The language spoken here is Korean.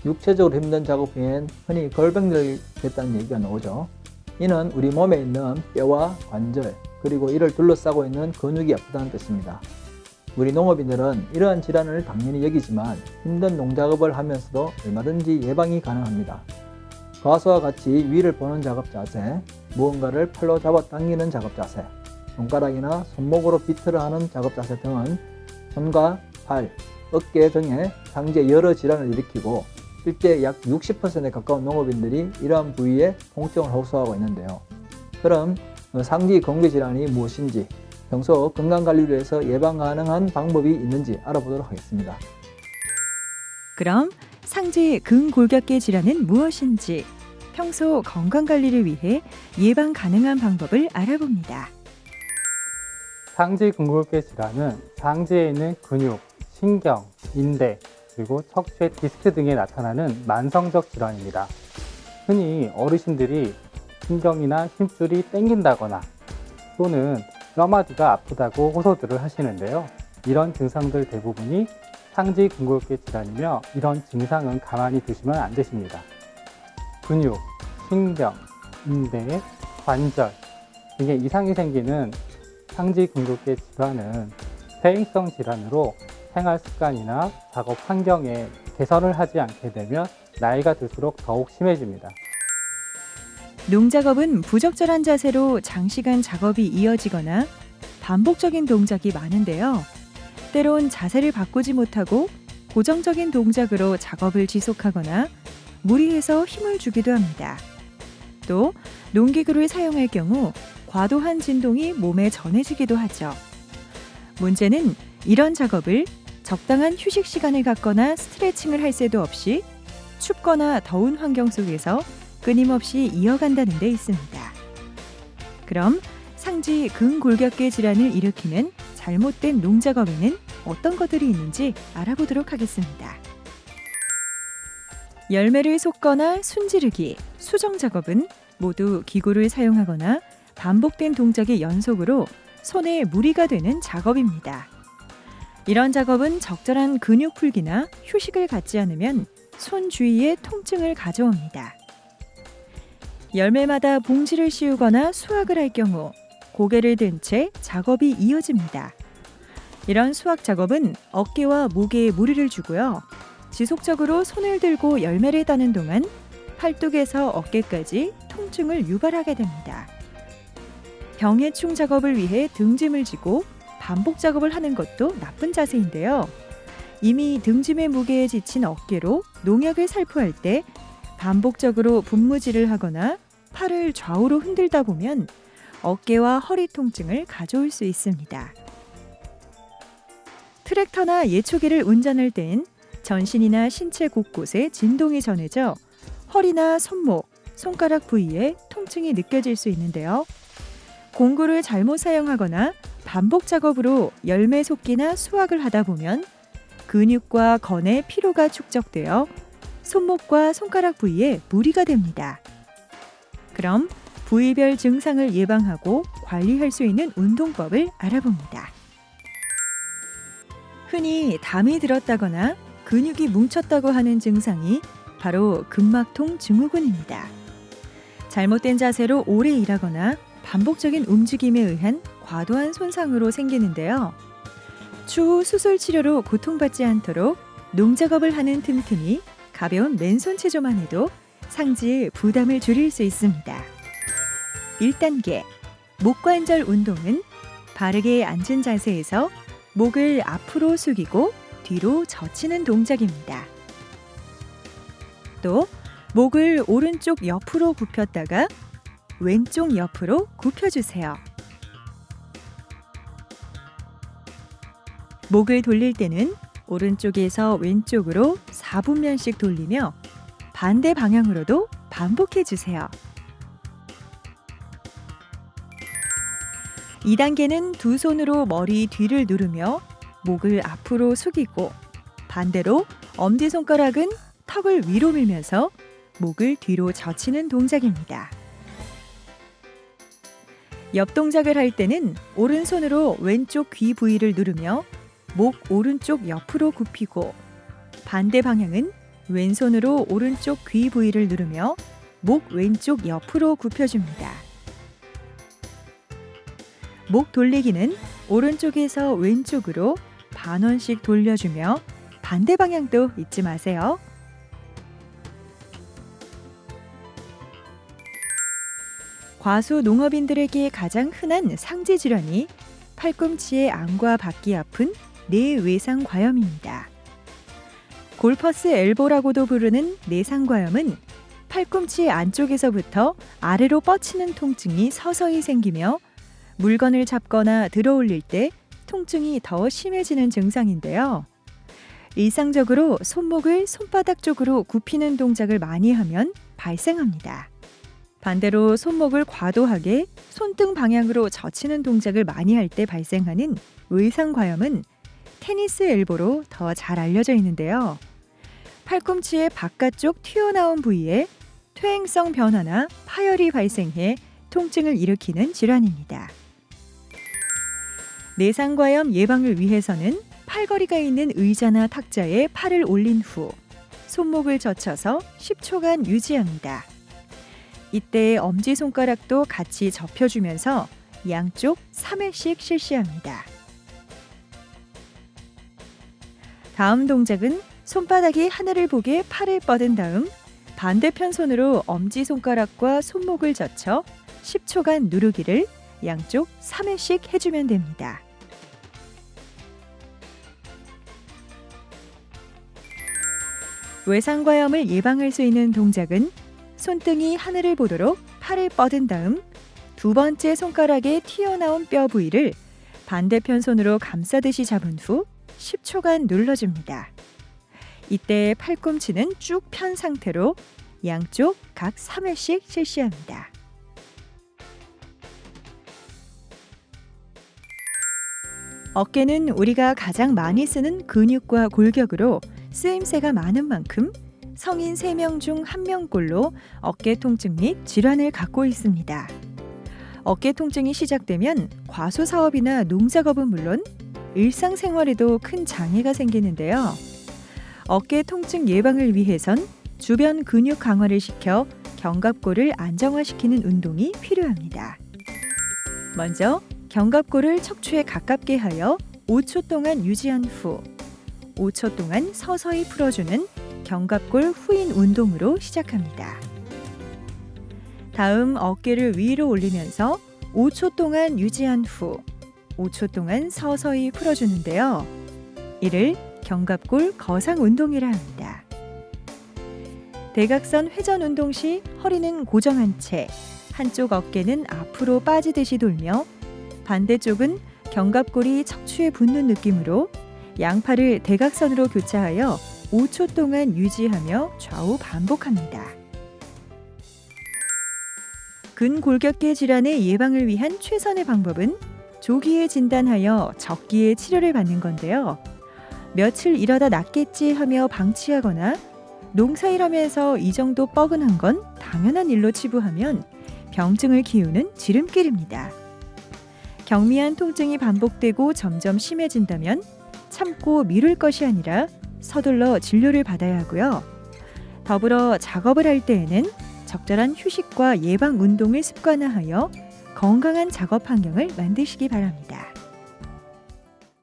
육체적으로 힘든 작업 후엔 흔히 걸병들겠다는 얘기가 나오죠. 이는 우리 몸에 있는 뼈와 관절, 그리고 이를 둘러싸고 있는 근육이 아프다는 뜻입니다. 우리 농업인들은 이러한 질환을 당연히 여기지만 힘든 농작업을 하면서도 얼마든지 예방이 가능합니다. 과수와 같이 위를 보는 작업 자세, 무언가를 팔로 잡아 당기는 작업 자세, 손가락이나 손목으로 비트를 하는 작업 자세 등은 손과 팔, 어깨 등의 상지의 여러 질환을 일으키고 실제 약 60%에 가까운 농업인들이 이러한 부위에 통증을 호소하고 있는데요. 그럼 상지 근개 질환이 무엇인지, 평소 건강관리를 위해서 예방 가능한 방법이 있는지 알아보도록 하겠습니다. 그럼 상지 근골격계 질환은 무엇인지, 평소 건강관리를 위해 예방 가능한 방법을 알아봅니다. 상지 근골격 질환은 상지에 있는 근육, 신경, 인대, 그리고 척추의 디스크 등에 나타나는 만성적 질환입니다. 흔히 어르신들이 신경이나 힘줄이 땡긴다거나 또는 뼈마디가 아프다고 호소들을 하시는데요. 이런 증상들 대부분이 상지 근골격 질환이며 이런 증상은 가만히 두시면 안 되십니다. 근육, 신경, 인대, 관절 등의 이상이 생기는 상지 근골격 질환은 퇴행성 질환으로 생활 습관이나 작업 환경에 개선을 하지 않게 되면 나이가 들수록 더욱 심해집니다. 농작업은 부적절한 자세로 장시간 작업이 이어지거나 반복적인 동작이 많은데요. 때론 자세를 바꾸지 못하고 고정적인 동작으로 작업을 지속하거나 무리해서 힘을 주기도 합니다. 또 농기구를 사용할 경우 과도한 진동이 몸에 전해지기도 하죠. 문제는 이런 작업을 적당한 휴식 시간을 갖거나 스트레칭을 할 새도 없이 춥거나 더운 환경 속에서 끊임없이 이어간다는 데 있습니다. 그럼 상지 근골격계 질환을 일으키는 잘못된 농작업에는 어떤 것들이 있는지 알아보도록 하겠습니다. 열매를 솎거나 순지르기, 수정 작업은 모두 기구를 사용하거나 반복된 동작의 연속으로 손에 무리가 되는 작업입니다. 이런 작업은 적절한 근육 풀기나 휴식을 갖지 않으면 손 주위에 통증을 가져옵니다. 열매마다 봉지를 씌우거나 수확을 할 경우 고개를 든 채 작업이 이어집니다. 이런 수확 작업은 어깨와 목에 무리를 주고요. 지속적으로 손을 들고 열매를 따는 동안 팔뚝에서 어깨까지 통증을 유발하게 됩니다. 병해충 작업을 위해 등짐을 지고 반복 작업을 하는 것도 나쁜 자세인데요. 이미 등짐의 무게에 지친 어깨로 농약을 살포할 때 반복적으로 분무질을 하거나 팔을 좌우로 흔들다 보면 어깨와 허리 통증을 가져올 수 있습니다. 트랙터나 예초기를 운전할 땐 전신이나 신체 곳곳에 진동이 전해져 허리나 손목, 손가락 부위에 통증이 느껴질 수 있는데요. 공구를 잘못 사용하거나 반복 작업으로 열매 솎기나 수확을 하다 보면 근육과 건에 피로가 축적되어 손목과 손가락 부위에 무리가 됩니다. 그럼 부위별 증상을 예방하고 관리할 수 있는 운동법을 알아봅니다. 흔히 담이 들었다거나 근육이 뭉쳤다고 하는 증상이 바로 근막통 증후군입니다. 잘못된 자세로 오래 일하거나 반복적인 움직임에 의한 과도한 손상으로 생기는데요. 추후 수술 치료로 고통받지 않도록 농작업을 하는 틈틈이 가벼운 맨손 체조만 해도 상지의 부담을 줄일 수 있습니다. 1단계 목관절 운동은 바르게 앉은 자세에서 목을 앞으로 숙이고 뒤로 젖히는 동작입니다. 또 목을 오른쪽 옆으로 굽혔다가 왼쪽 옆으로 굽혀주세요. 목을 돌릴 때는 오른쪽에서 왼쪽으로 4분면씩 돌리며 반대 방향으로도 반복해 주세요. 2단계는 두 손으로 머리 뒤를 누르며 목을 앞으로 숙이고 반대로 엄지손가락은 턱을 위로 밀면서 목을 뒤로 젖히는 동작입니다. 옆 동작을 할 때는 오른손으로 왼쪽 귀 부위를 누르며 목 오른쪽 옆으로 굽히고 반대 방향은 왼손으로 오른쪽 귀 부위를 누르며 목 왼쪽 옆으로 굽혀줍니다. 목 돌리기는 오른쪽에서 왼쪽으로 반원씩 돌려주며 반대 방향도 잊지 마세요. 과수 농업인들에게 가장 흔한 상지 질환이 팔꿈치의 안과 바퀴 아픈 뇌외상과염입니다. 골퍼스 엘보라고도 부르는 내상과염은 팔꿈치 안쪽에서부터 아래로 뻗치는 통증이 서서히 생기며 물건을 잡거나 들어올릴 때 통증이 더 심해지는 증상인데요. 일상적으로 손목을 손바닥 쪽으로 굽히는 동작을 많이 하면 발생합니다. 반대로 손목을 과도하게 손등 방향으로 젖히는 동작을 많이 할 때 발생하는 외상과염은 테니스 엘보로 더 잘 알려져 있는데요. 팔꿈치의 바깥쪽 튀어나온 부위에 퇴행성 변화나 파열이 발생해 통증을 일으키는 질환입니다. 내상과염 예방을 위해서는 팔걸이가 있는 의자나 탁자에 팔을 올린 후 손목을 젖혀서 10초간 유지합니다. 이때 엄지손가락도 같이 접혀주면서 양쪽 3회씩 실시합니다. 다음 동작은 손바닥이 하늘을 보게 팔을 뻗은 다음 반대편 손으로 엄지손가락과 손목을 젖혀 10초간 누르기를 양쪽 3회씩 해주면 됩니다. 외상과염을 예방할 수 있는 동작은 손등이 하늘을 보도록 팔을 뻗은 다음 두 번째 손가락에 튀어나온 뼈 부위를 반대편 손으로 감싸듯이 잡은 후 10초간 눌러줍니다. 이때 팔꿈치는 쭉 편 상태로 양쪽 각 3회씩 실시합니다. 어깨는 우리가 가장 많이 쓰는 근육과 골격으로 쓰임새가 많은 만큼 성인 3명 중 1명꼴로 어깨 통증 및 질환을 갖고 있습니다. 어깨 통증이 시작되면 과수 사업이나 농작업은 물론 일상생활에도 큰 장애가 생기는데요. 어깨 통증 예방을 위해선 주변 근육 강화를 시켜 견갑골을 안정화시키는 운동이 필요합니다. 먼저 견갑골을 척추에 가깝게 하여 5초 동안 유지한 후 5초 동안 서서히 풀어주는 견갑골 후인 운동으로 시작합니다. 다음 어깨를 위로 올리면서 5초 동안 유지한 후 5초 동안 서서히 풀어주는데요. 이를 견갑골 거상 운동이라 합니다. 대각선 회전 운동 시 허리는 고정한 채 한쪽 어깨는 앞으로 빠지듯이 돌며 반대쪽은 견갑골이 척추에 붙는 느낌으로 양팔을 대각선으로 교차하여 5초 동안 유지하며 좌우 반복합니다. 근골격계 질환의 예방을 위한 최선의 방법은 조기에 진단하여 적기에 치료를 받는 건데요. 며칠 일하다 낫겠지 하며 방치하거나 농사일 하면서 이 정도 뻐근한 건 당연한 일로 치부하면 병증을 키우는 지름길입니다. 경미한 통증이 반복되고 점점 심해진다면 참고 미룰 것이 아니라 서둘러 진료를 받아야 하고요. 더불어 작업을 할 때에는 적절한 휴식과 예방 운동을 습관화하여 건강한 작업 환경을 만드시기 바랍니다.